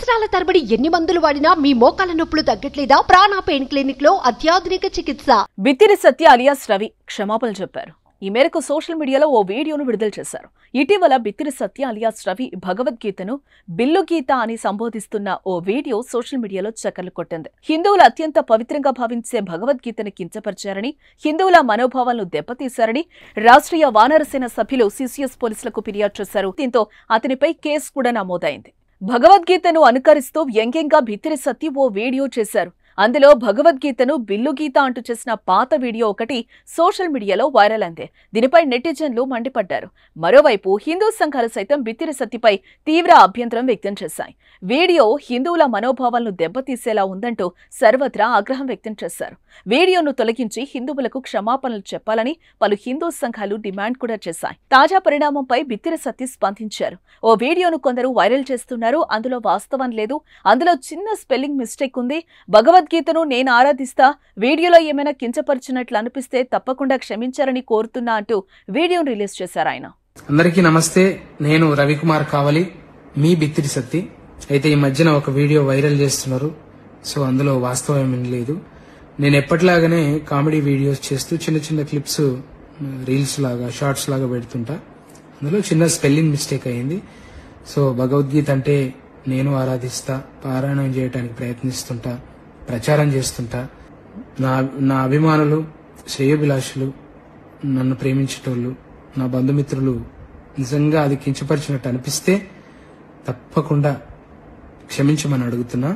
సంవత్సరాల తరబడి ఎన్ని మందులు వాడినా మీ మోకాల నొప్పులు తగ్గట్లేదా? ప్రాణ పెయిన్ క్లినిక్ లో అత్యాధునిక చికిత్స. బిత్తిరి సత్య అలియాస్ రవి క్షమాపణలు చెప్పారు. ఈ మేరకు సోషల్ మీడియాలో ఓ వీడియోను విడుదల చేశారు. ఇటీవల బిత్తిరి సత్య అలియాస్ రవి భగవద్గీతను బిల్లు గీత అని సంబోధిస్తున్న ఓ వీడియో సోషల్ మీడియాలో చక్కర్లు కొట్టింది. హిందువులు అత్యంత పవిత్రంగా భావించే భగవద్గీతను కించపరిచారని, హిందువుల మనోభావాలను దెబ్బతీశారని రాష్ట్రీయ వానరసేన సభ్యులు సిసిఎస్ పోలీసులకు ఫిర్యాదు చేశారు. దీంతో అతనిపై కేసు కూడా నమోదైంది. భగవద్గీతను అనుకరిస్తూ వ్యంగ్యంగా బిత్తిరి సత్య ఓ వీడియో చేశారు. అందులో భగవద్గీతను బిల్లు గీత అంటూ చేసిన పాత వీడియో ఒకటి సోషల్ మీడియాలో వైరల్ అయింది. దీనిపై నెటిజన్లు మండిపడ్డారు. మరోవైపు హిందూ సంఘాలు సైతం బిత్తిరి సత్యపై తీవ్ర అభ్యంతరం వ్యక్తం చేశాయి. వీడియో హిందువుల మనోభావాలను దెబ్బతీసేలా ఉందంటూ సర్వత్రా ఆగ్రహం వ్యక్తం చేశారు. వీడియోను తొలగించి హిందువులకు క్షమాపణలు చెప్పాలని పలు హిందూ సంఘాలు డిమాండ్ కూడా చేశాయి. తాజా పరిణామంపై బిత్తిరి సత్య స్పందించారు. ఓ వీడియోను కొందరు వైరల్ చేస్తున్నారు. అందులో వాస్తవం లేదు. అందులో చిన్న స్పెల్లింగ్ మిస్టేక్ ఉంది. భగవద్గీతను నేను ఆరాధిస్తా. వీడియోలో ఏమైనా కించపరిచినట్లు అనిపిస్తే తప్పకుండా క్షమించారని కోరుతున్నా అంటూ వీడియోను రిలీజ్ చేశారు ఆయన. అందరికీ నమస్తే. నేను రవికుమార్ కావలి, మీ బిత్తిరి సత్తి. అయితే ఈ మధ్యన ఒక వీడియో వైరల్ చేస్తున్నారు. సో అందులో వాస్తవం ఏమీ లేదు. నేను ఎప్పటిలాగానే కామెడీ వీడియోస్ చేస్తూ చిన్న చిన్న క్లిప్స్, రీల్స్ లాగా, షార్ట్స్ లాగా పెడుతుంటా. అందులో చిన్న స్పెల్లింగ్ మిస్టేక్ అయింది. సో భగవద్గీత అంటే నేను ఆరాధిస్తా, పారాయణం చేయడానికి ప్రయత్నిస్తుంటా, ప్రచారం చేస్తుంటా. నా అభిమానులు, శ్రేయోభిలాషులు, నన్ను ప్రేమించేటోళ్ళు, నా బంధుమిత్రులు నిజంగా అది కించపరిచినట్టు అనిపిస్తే తప్పకుండా క్షమించమని అడుగుతున్నా.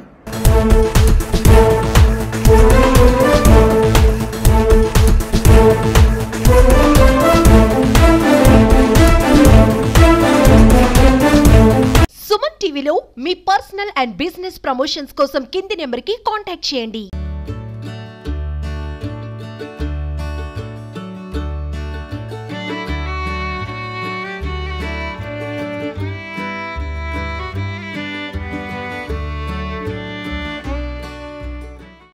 సుమన్ టీవీలో మీ పర్సనల్ అండ్ బిజినెస్ ప్రమోషన్స్ కోసం కింది నెంబర్కి కాంటాక్ట్ చేయండి.